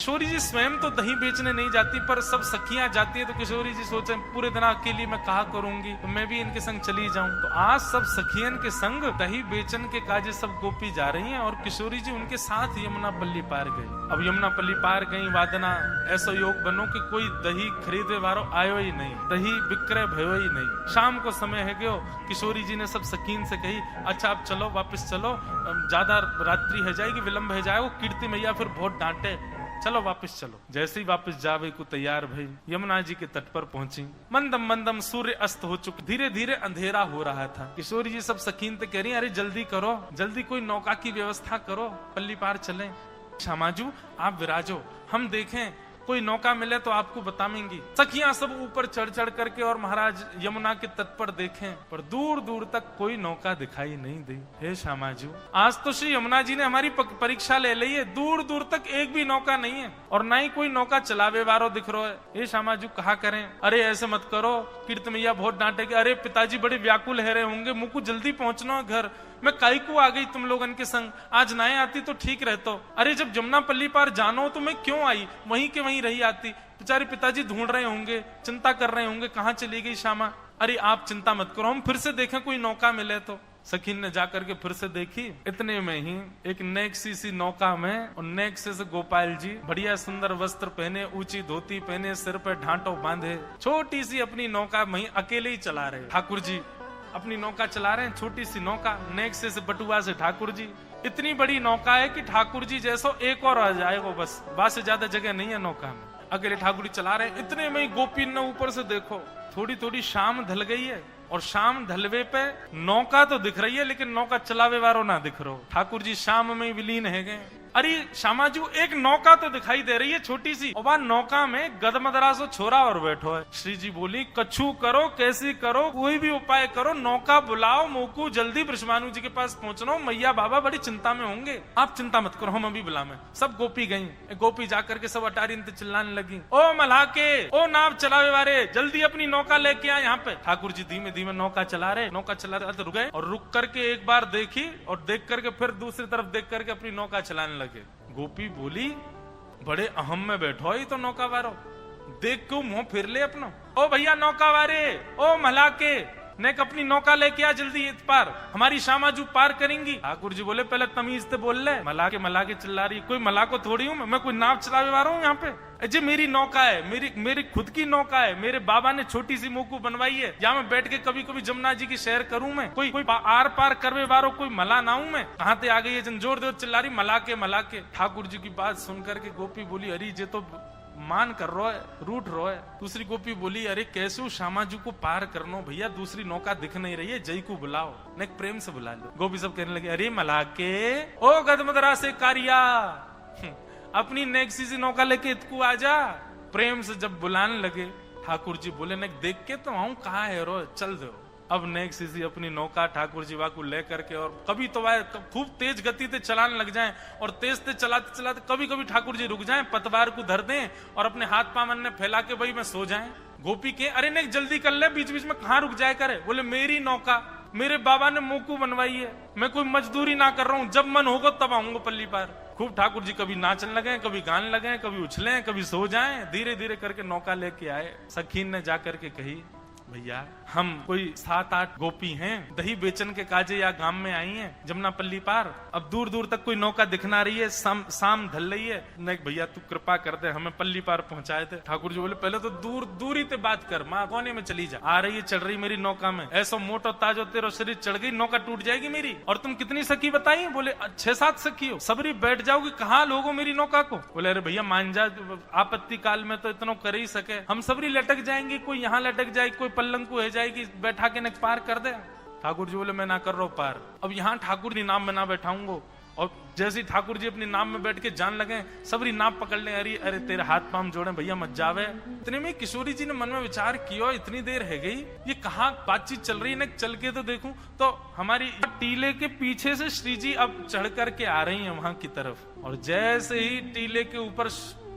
किशोरी जी स्वयं तो दही बेचने नहीं जाती, पर सब सखियां जाती है तो किशोरी जी सोचे पूरे दिन अकेली मैं कहा करूंगी, तो मैं भी इनके संग चली जाऊं। तो आज सब सखियन के संग दही बेचन के काजे सब गोपी जा रही हैं और किशोरी जी उनके साथ यमुना पल्ली पार गई। अब यमुना पल्ली पार गई, वादना ऐसा योग बनो कि कोई दही खरीदे वारो आयो ही नहीं, दही विक्रय भयो ही नहीं। शाम को समय है गयो, किशोरी जी ने सब सखीन से कही अच्छा अब चलो, वापस चलो, ज्यादा रात्रि है जाएगी, विलंब है जाएगा, कीर्ति मैया फिर बहुत डांटे, चलो वापस चलो। जैसे ही वापस जावे को तैयार भई, यमुना जी के तट पर पहुंची। मंदम मंदम सूर्य अस्त हो चुका, धीरे धीरे अंधेरा हो रहा था। किशोरी जी सब सखीन से कह रही अरे जल्दी करो, जल्दी कोई नौका की व्यवस्था करो, पल्ली पार चलें। श्यामाजू आप विराजो, हम देखें कोई नौका मिले तो आपको बताएंगी। सखियां सब ऊपर चढ़ चढ़ करके और महाराज यमुना के तट पर देखें, पर दूर दूर तक कोई नौका दिखाई नहीं दी। हे श्यामाजू, आज तो श्री यमुना जी ने हमारी परीक्षा ले ली है, दूर दूर तक एक भी नौका नहीं है और ना ही कोई नौका चलावे वारो दिख रहा है। हे श्यामाजू कहा करें? अरे ऐसे मत करो, कीर्ति मैया बहुत डांटेगी। अरे पिताजी बड़े व्याकुल है रहे होंगे, मुझको जल्दी पहुंचना है घर, मैं काई को आ गई तुम लोगन के संग, आज ना आती तो ठीक रहता। अरे जब जमुना पल्ली पार जानो तो मैं क्यों आई, वहीं के वहीं रही आती। बेचारे पिताजी ढूंढ रहे होंगे, चिंता कर रहे होंगे कहाँ चली गई श्यामा। अरे आप चिंता मत करो, हम फिर से देखें कोई नौका मिले तो। सखीन ने जाकर के फिर से देखी, इतने में ही एक नेक्सी सी नौका में, और नेक्से से गोपाल जी बढ़िया सुंदर वस्त्र पहने, ऊंची धोती पहने, सिर पर ढांटो बांधे, छोटी सी अपनी नौका वहीं अकेले ही चला रहे। ठाकुर जी अपनी नौका चला रहे हैं, छोटी सी नौका, नेक्से से बटुआ से ठाकुर जी। इतनी बड़ी नौका है कि ठाकुर जी जैसो एक और आ जाएगा, बस से ज्यादा जगह नहीं है नौका में। अकेले ठाकुर जी चला रहे हैं, इतने में ही गोपी ने ऊपर से देखो थोड़ी थोड़ी शाम ढल गई है, और शाम ढलवे पे नौका तो दिख रही है लेकिन नौका चलावे वारो ना दिख रहा। ठाकुर जी शाम में विलीन है गए। अरे श्यामाजू एक नौका तो दिखाई दे रही है छोटी सी, और वह नौका में गदमदरा सो छोरा और बैठो है। श्री जी बोली कछु करो, कैसी करो, कोई भी उपाय करो, नौका बुलाओ, मोकू जल्दी ब्रह्मानु जी के पास पहुंचना, मैया बाबा बड़ी चिंता में होंगे। आप चिंता मत करो, हम अभी बुलावे। सब गोपी गई, गोपी जाकर के सब अटारी चिल्लाने लगी, ओ मल्हा के, ओ नाव चलावे वाले, जल्दी अपनी नौका लेके आ यहाँ पे। ठाकुर जी धीमे धीमे नौका चला रहे, नौका चला रहे तो रुक गए, और रुक करके एक बार देखी और देख करके फिर दूसरी तरफ देख करके अपनी नौका चलाने लगे। गोपी बोली बड़े अहम में बैठो ही तो नौका वारो, देख क्यों मुंह फिर ले अपना। ओ भैया नौका वारे, ओ मल्हा के, नेक अपनी नौका लेके आ जल्दी इस पार, हमारी श्यामाजू पार करेंगी। ठाकुर जी बोले पहले तमीज से बोल ले, मल्हा के चिल्ला रही, कोई मल्हा को थोड़ी हूँ मैं कोई नाव चलावे वाला हूँ यहाँ पे। जी मेरी नौका है, मेरी खुद की नौका है, मेरे बाबा ने छोटी सी मोकू बनवाई है, यहाँ मैं बैठ के कभी कभी जमुना जी की सैर करूं मैं, कोई आर पार करवे वारो कोई मल्हा ना हूं मैं। कहाँ से आ गई है जोर जोर चिल्ला रही मल्हा के। ठाकुर जी की बात सुन करके गोपी बोली अरे ये तो मान कर रो है, रूठ रो है। दूसरी गोपी बोली अरे कैसे श्यामाजू को पार करनो भैया, दूसरी नौका दिख नहीं रही है, जय को बुलाओ, ने प्रेम से बुला लो। गोपी सब कहने लगे अरे मल्हा के, ओ गदमदरा से कारिया, अपनी नेक्सी सी नौका लेके इतकू आजा। प्रेम से जब बुलाने लगे, ठाकुर जी बोले नेक देख के तो आऊं, कहाँ है रो, चल दो। अब नेक्सी सी अपनी नौका ठाकुर जी वाकू ले करके, और कभी तो वह खूब तेज गति से चलाने लग जाएं, और तेज से चलाते चलाते कभी कभी ठाकुर जी रुक जाएं, पतवार को धर दें और अपने हाथ पामन ने फैला के भाई में सो जाएं। गोपी के अरे नेक जल्दी कर ले, बीच बीच में कहाँ रुक जाए करे। बोले मेरी नौका, मेरे बाबा ने मोकू बनवाई है, मैं कोई मजदूरी ना कर रहा हूँ, जब मन होगा तब आऊंगा पल्ली पार। खूब ठाकुर जी कभी नाचने लगे, कभी गाने लगे, कभी उछले, कभी सो जाएं। धीरे धीरे करके नौका लेके आए। सखीन ने जाकर के कही भैया हम कोई 7-8 गोपी हैं, दही बेचन के काजे या गांव में आई हैं जमुना पल्ली पार, अब दूर दूर तक कोई नौका दिखना रही है, शाम ढल रही है, नहीं भैया तू कृपा कर दे, हमें पल्ली पार पहुंचाए थे। ठाकुर जी बोले पहले तो दूरी ते बात कर, माँ कोने में चली जा, आ रही है चढ़ रही मेरी नौका में, ऐसा मोटो ताजो तेरो शरीर चढ़ गई, नौका टूट जाएगी मेरी। और तुम कितनी सखी बताई? बोले 6-7 सखी हो, सबरी बैठ जाओगी, कहाँ लोगो मेरी नौका को। बोले अरे भैया मान जा, आपत्ति काल में तो इतना कर ही सके, हम सबरी लटक जाएंगे, कोई यहाँ लटक जाएगी, कोई पल्लंग को है जाएगी, बैठा के न पार कर दे। ठाकुर जी बोले मैं ना कर रहा हूं पार, अब यहाँ ठाकुर जी नाम में ना बैठाऊंगा। और जैसे ठाकुर जी अपने नाम में बैठ के जान लगे, सबरी नाम पकड़ ले, अरे अरे तेरे हाथ पांव जोड़े भैया मत जावे। इतने में किशोरी जी ने मन में विचार किया, इतनी देर है गई, ये कहाँ बातचीत चल रही है, न चल के तो देखूं, तो हमारी टीले के पीछे से श्री जी अब चढ़ करके आ रही है वहां की तरफ। और जैसे ही टीले के ऊपर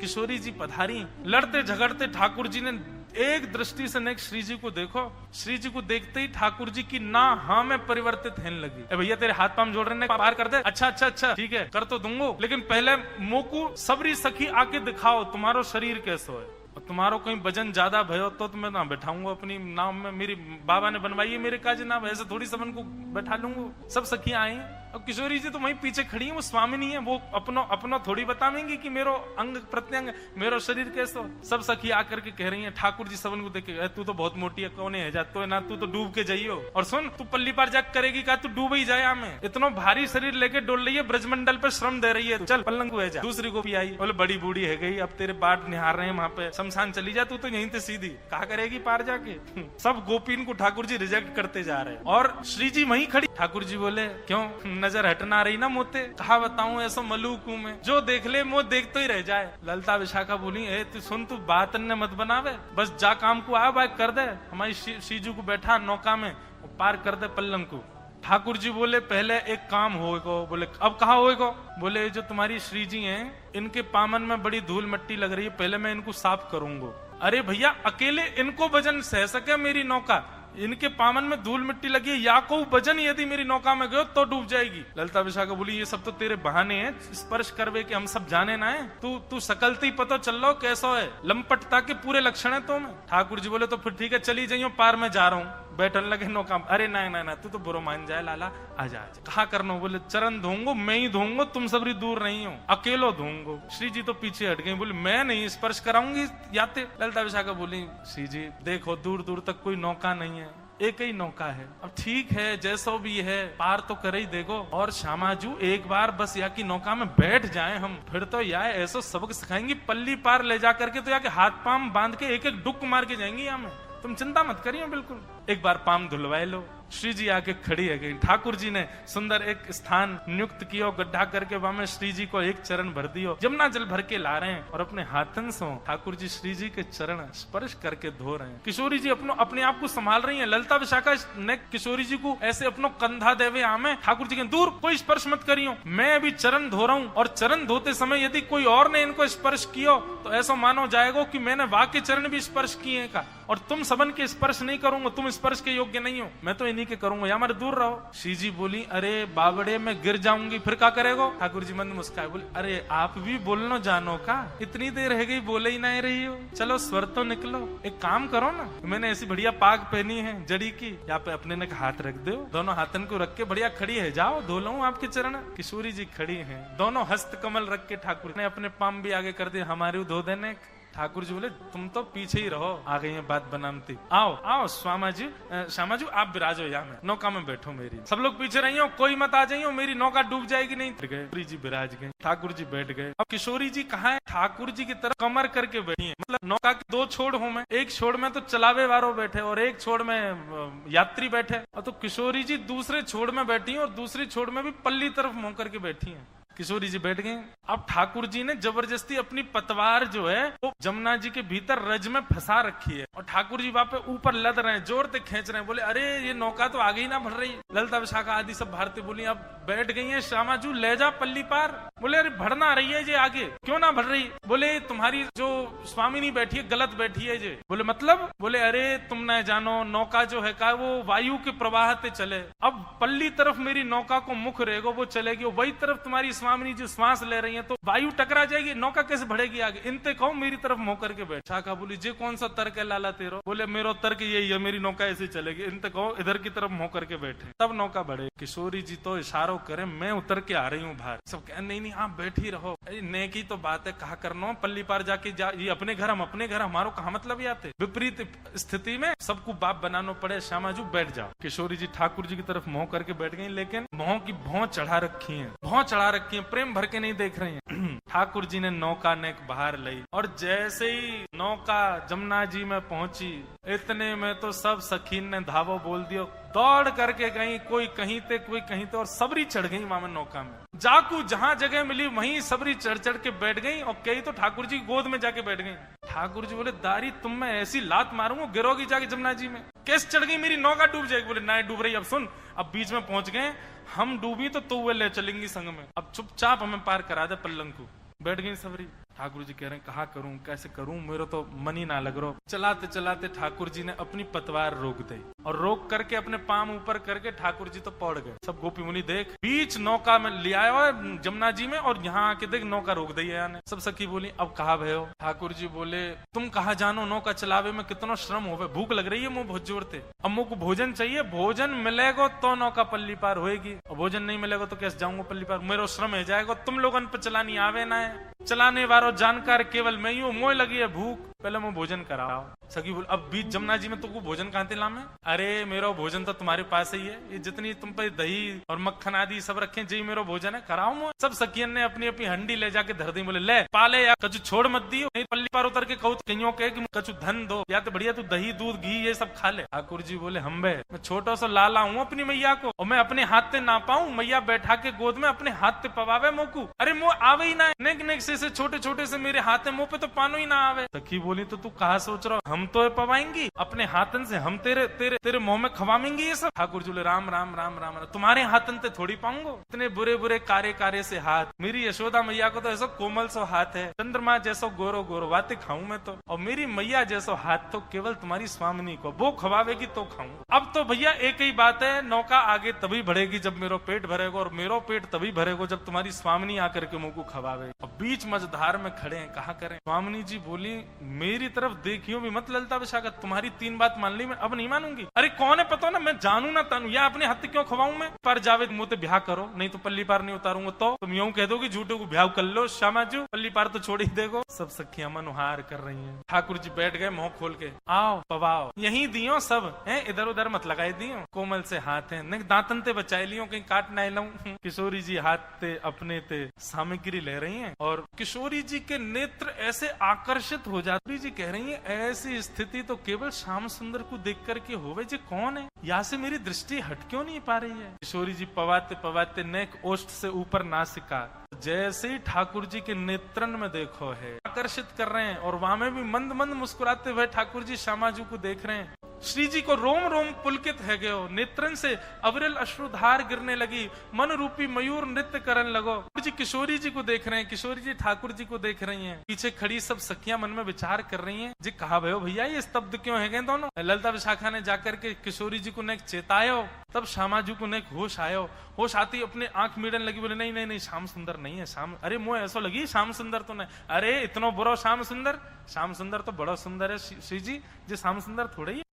किशोरी जी पधारी, लड़ते झगड़ते ठाकुर जी ने एक दृष्टि से नेक श्री जी को देखो। श्री जी को देखते ही ठाकुर जी की ना हाँ में परिवर्तित होने लगी। ए भैया तेरे हाथ पांव जोड़ रहे हैं, पार कर दे। अच्छा अच्छा अच्छा ठीक है कर तो दूंगो, लेकिन पहले मोकू सबरी सखी आके दिखाओ तुम्हारो शरीर कैसो है, और तुम्हारो कहीं वजन ज्यादा भयो तो मैं ना बैठाऊंगा अपनी नाव में, मेरी बाबा ने बनवाई है मेरे काज नाव, ऐसे थोड़ी सबन को बैठा लूंगा। सब सखियां आई हैं और किशोरी जी तो वहीं पीछे खड़ी है, वो स्वामिनी है, वो अपनो थोड़ी बतावेंगी कि मेरो अंग प्रत्यंग मेरो शरीर कैसो। सब सखी आकर के कह रही हैं ठाकुर जी सबन को देख के, तू तो बहुत मोटी है, कौन है जातो है ना, तू तो डूब के जाइयो, और सुन तू पल्ली पार जाग करेगी का, तू डूब ही जाए में, इतना भारी शरीर लेके डोल रही है, ब्रजमंडल पे श्रम दे रही है, चल पलंग को जा। दूसरी को भी आई, बोले बड़ी बूढ़ी है गई, अब तेरे बाट निहार रहे हैं वहां पे, शमशान चली जा तू तो यहीं से सीधी, कहा करेगी पार जाके। सब गोपीन को ठाकुर जी रिजेक्ट करते जा रहे हैं और श्री जी वहीं खड़ी। ठाकुर जी बोले क्यों नजर हटना रही ना मोते, कहा बताऊं ऐसा मलूक हूं मैं, जो देख ले वो देख तो ही रह जाए। ललता विशाखा बोली तू सुन, तू बात न मत बनावे, बस जा काम को आ बाइक कर दे, हमारी श्रीजू को बैठा नौका में पार कर दे पल्लंग को। ठाकुर जी बोले पहले एक काम होएगा। बोले अब कहा होएगा? बोले जो तुम्हारी श्री जी हैं इनके पामन में बड़ी धूल मिट्टी लग रही है, पहले मैं इनको साफ करूंगा। अरे भैया अकेले इनको वजन सह सके मेरी नौका, इनके पामन में धूल मिट्टी लगी है, या को वजन यदि मेरी नौका में गयो तो डूब जाएगी। ललता विशाखा बोली ये सब तो तेरे बहाने हैं, स्पर्श करवे के हम सब जाने ना है, तू सकलती पतो चल लो कैसो है, लंपटता के पूरे लक्षण है तो में। ठाकुर जी बोले तो फिर ठीक है चली जाइयो, पार में जा रहा हूँ। बैठन लगे नौका। अरे ना तू तो बुरो मान जाए लाला, आजा आजा। कहा करनो? बोले चरण धोंगो, मैं ही धोंगो, तुम सबरी दूर नहीं हो, अकेलो धोंगो। श्री जी तो पीछे हट गई, बोले मैं नहीं स्पर्श कराऊंगी याते। ललता विशाखा बोली श्री जी देखो दूर दूर तक कोई नौका नहीं है, एक ही नौका है, अब ठीक है जैसो भी है पार तो कर ही देखो। और श्यामाजू एक बार बस या की नौका में बैठ जाएं हम, फिर तो या ऐसा सबक सिखाएंगी, पल्ली पार ले जा करके तो या के हाथ पाम बांध के एक एक डुक मार के जाएंगी यहाँ में, तुम चिंता मत करिए बिल्कुल। एक बार पाम धुलवाए लो। श्री जी आके खड़ी है गई। ठाकुर जी ने सुंदर एक स्थान नियुक्त किया, गड्ढा करके वहां में श्री जी को एक चरण भर दियो, जमुना जल भर के ला रहे हैं और अपने हाथन से ठाकुर जी श्री जी के चरण स्पर्श करके धो रहे हैं। किशोरी जी अपने आप को संभाल रही हैं। ललता विशाखा ने किशोरी जी को ऐसे अपनो कंधा देवे आमे, ठाकुर जी के दूर कोई स्पर्श मत करियो, मैं अभी चरण धो रहा हूँ, और चरण धोते समय यदि कोई और ने इनको स्पर्श किया तो ऐसा मानो जाएगा कि मैंने वाक्य चरण भी स्पर्श किए का, और तुम सबन के स्पर्श नहीं करूंगा, तुम स्पर्श के योग्य नहीं हो, मैं तो इन्हीं के करूंगा, या हमारे दूर रहो। श्री जी बोली अरे बाबड़े में गिर जाऊंगी फिर क्या करेगो? ठाकुर जी मंद मुस्काए बोले अरे आप भी बोलना जानो का, इतनी देर रह गई बोले ही नहीं रही हो, चलो स्वर तो निकलो, एक काम करो ना, मैंने ऐसी बढ़िया पाग पहनी है जड़ी की, यहाँ पे अपने ने हाथ रख दो, दोनों हाथन को रख के बढ़िया खड़ी है, जाओ धो लो आपके चरण। किशोरी जी खड़ी है, दोनों हस्त कमल रख के ठाकुर ने अपने पाम भी आगे कर दिए, हमारे धो देने। ठाकुर जी बोले तुम तो पीछे ही रहो, आ गई है बात बनामती, आओ आओ श्यामा जी आप विराजो यहाँ में, नौका में बैठो मेरी, सब लोग पीछे रही हो, कोई मत आ जाइयो, मेरी नौका डूब जाएगी नहीं। गए जी विराज गए, ठाकुर जी बैठ गए। अब किशोरी जी कहाँ है? ठाकुर जी की तरफ कमर करके बैठी है, मतलब नौका के दो छोड़ हो, में एक छोड़ में तो चलावे वारो बैठे और एक छोड़ में यात्री बैठे, और तो किशोरी जी दूसरे छोड़ में बैठी है और दूसरी छोड़ में भी पल्ली तरफ मुंह करके बैठी है। किशोरी जी बैठ गए। अब ठाकुर जी ने जबरदस्ती अपनी पतवार जो है वो जमुना जी के भीतर रज में फंसा रखी है, और ठाकुर जी वहां पे ऊपर लद रहे हैं, जोर से खींच रहे हैं। बोले अरे ये नौका तो आगे ही ना बढ़ रही। ललता विशाखा आदि सब भारतीय बोली अब बैठ गई है, श्यामाजू ले जा पल्ली पार। बोले अरे बढ़ना रही है जे आगे, क्यों ना बढ़ रही? बोले तुम्हारी जो स्वामिनी बैठी है गलत बैठी है जे। बोले मतलब? बोले अरे तुम न जानो नौका जो है का वो वायु के प्रवाह से चले, अब पल्ली तरफ मेरी नौका को मुख रहेगा वो चलेगी, वही तरफ तुम्हारी स्वामिनी जो श्वास ले रही है तो वायु टकरा जाएगी, नौका कैसे बढ़ेगी आगे? इनते कहो मेरी तरफ मुंह करके बैठ। शाखा बोली जे कौन सा तर्क है लाला तेरो? बोले मेरो तर्क यही है, मेरी नौका ऐसे चलेगी, इनते कहो इधर की तरफ मुंह करके बैठे तब नौका बढ़े। किशोरी जी तो इशारों करे मैं उतर के आ रही हूँ बाहर, सब कह नहीं आप बैठी रहो, नेकी तो बात है, कहा करना पल्ली पार जाके ये अपने घर हम अपने घर, हमारो कहा मतलब ही आते। विपरीत स्थिति में सबको बाप बनाना पड़े, श्यामाजू बैठ जाओ। किशोरी जी ठाकुर जी की तरफ मुंह करके बैठ गई, लेकिन मुंह की भौं चढ़ा रखी है, भौं चढ़ा रखी है, प्रेम भर के नहीं देख रही हैं। ठाकुर जी ने नौका नेक बाहर लाई, और जैसे ही नौका जमुना जी में पहुंची इतने में तो सब सखीन ने धावो बोल दियो, दौड़ करके गई, कोई कहीं ते कोई कहीं ते, और सबरी चढ़ गई वहां में नौका में। जाकू जहां जगह मिली वहीं सबरी चढ़ चढ़ के बैठ गई, और कई तो ठाकुर जी गोद में जाके बैठ गई। ठाकुर जी बोले दारी तुम मैं ऐसी लात मारूंगा गिरोगी जाके जमुना जी में, कैसे चढ़ गई, मेरी नौका डूब जाएगी। बोले ना डूब रही, अब सुन अब बीच में पहुंच गए, हम डूबी तो तू ले चलेंगी संग में, अब चुपचाप हमें पार करा दे पल्लंग को। बैठ गई सबरी। ठाकुर जी कह रहे हैं कहा करूं, कैसे करूं, मेरा तो मन ही ना लग रहा। चलाते चलाते ठाकुर जी ने अपनी पतवार रोक दी और रोक करके अपने पाम ऊपर करके ठाकुर जी तो पौड़ गए। सब गोपी मुनि देख बीच नौका में ले आया है जमुना जी में और यहाँ आके देख नौका रोक दी है। सब सखी बोली अब कहा भयो। ठाकुर जी बोले तुम कहा जानो, नौका चलावे में कितना श्रम होवे, भूख लग रही है मुंह बहुत जोर से, अब मुझ को भोजन चाहिए, भोजन मिलेगा तो नौका पल्ली पार होएगी, और भोजन नहीं मिलेगा तो कैसे जाऊंगा पल्ली पार, मेरा श्रम हो जाएगा। तुम लोगन पे चलानी आवे ना है, चलाने वालों जानकार केवल मैं ही हूं, मोह लगी है भूख, पहले मैं भोजन कराओ। सखी बोल अब बीच जमुना जी में तुमको भोजन कहां से लामे? अरे मेरा भोजन तो तुम्हारे पास ही है, ये जितनी तुम पे दही और मक्खन आदि सब रखे जी मेरा भोजन है, कराओ मुझे। सब सखियन ने अपनी अपनी हंडी ले जाके धर दी, बोले ले पाले या कछु छोड़ मत दियो, नहीं पल्ली पार उतर के कहूँ कहीं कहे कि कछु धन दो, या तो बढ़िया तू दही दूध घी ये सब खा ले। ठाकुर जी बोले हम्बे मैं छोटा सा लाला हूँ अपनी मैया को, और मैं अपने हाथ से ना पाऊं, मैया बैठा के गोद में अपने हाथ से पवावे मोकू, अरे मुँह आवे ही ना, नेक नेक से छोटे छोटे से मेरे हाथ मुंह पे तो पानो ही ना आवे। सखी बोली तो तू कहा सोच रहा, हम तो पवाएंगी अपने हाथन से, हम तेरे तेरे तेरे मुंह में खवाएंगे ये सब। ठाकुर जी बोले राम राम राम राम, तुम्हारे हाथन से थोड़ी पाऊंगो, इतने बुरे बुरे कार्य कार्य से हाथ, मेरी यशोदा मैया को तो ऐसा कोमल सो हाथ है, चंद्रमा जैसो गोरो गोरो बातें खाऊं मैं तो, और मेरी मैया जैसो हाथ तो केवल तुम्हारी स्वामिनी को, वो खवावेगी तो खाऊं। अब तो भैया एक ही बात है, नौका आगे तभी बढ़ेगी जब मेरा पेट भरेगा, और मेरा पेट तभी भरेगा जब तुम्हारी स्वामिनी आकर के मुंह को खवावे। और बीच मझधार में खड़े हैं, कहा करें। स्वामिनी जी बोली मेरी तरफ देखियो भी मत ललता विशाखा, तुम्हारी 3 बात मान ली, मैं अब नहीं मानूंगी। अरे कौन है पता ना, मैं जानू ना तानू, या अपने हाथ क्यों खवाऊं मैं? पर जावेद मुंह ते ब्याह करो, नहीं तो पल्ली पार नहीं उतारूंगा, तो तुम यूं कह दोगी झूठे को ब्याह कर लो श्यामाजू, पल्ली पार तो छोड़ ही देगो। सब सखियां मनोहार कर रही हैं। ठाकुर जी बैठ गए मुंह खोल के, आओ पवाओ, यही दियो सब है, इधर उधर मत लगाए दियो, कोमल से हाथ है, नहीं दांतन ते बचाए लियो, कहीं काट ना लाऊं। किशोरी जी हाथ ते अपने ते सामग्री ले रही हैं, और किशोरी जी के नेत्र ऐसे आकर्षित हो जाती जी कह रही है ऐसी स्थिति तो केवल श्याम सुंदर को देख करके होवे, जी कौन है, यहाँ से मेरी दृष्टि हट क्यों नहीं पा रही है। किशोरी जी पवाते पवाते नेक ओष्ठ से ऊपर नासिका, जैसे ही ठाकुर जी के नेत्रन में देखो है आकर्षित कर रहे हैं, और वहां में भी मंद मंद मुस्कुराते हुए ठाकुर जी श्यामाजू को देख रहे हैं। श्री जी को रोम रोम पुलकित है गयो, नेत्रन से अविरल अश्रुधार गिरने लगी, मन रूपी मयूर नृत्य करने लगो। जी किशोरी जी को देख रहे हैं, किशोरी जी ठाकुर जी को देख रही हैं, पीछे खड़ी सब सखियां मन में विचार कर रही हैं, जी कहा भयो भैया ये स्तब्ध क्यों है गए दोनों। ललता विशाखा ने जाकर के किशोरी जी को नेक चेतायो, तब श्यामाजू को नेक होश आयो, होश आती अपने आंख मीड़न लगी, बोले नहीं नहीं नहीं श्याम सुंदर नहीं है, श्याम, अरे मुझे ऐसा लगी श्याम सुंदर तो नहीं, अरे इतना बुरा श्याम सुंदर, श्याम सुंदर तो बड़ा सुंदर है श्री जी, श्याम सुंदर थोड़े ही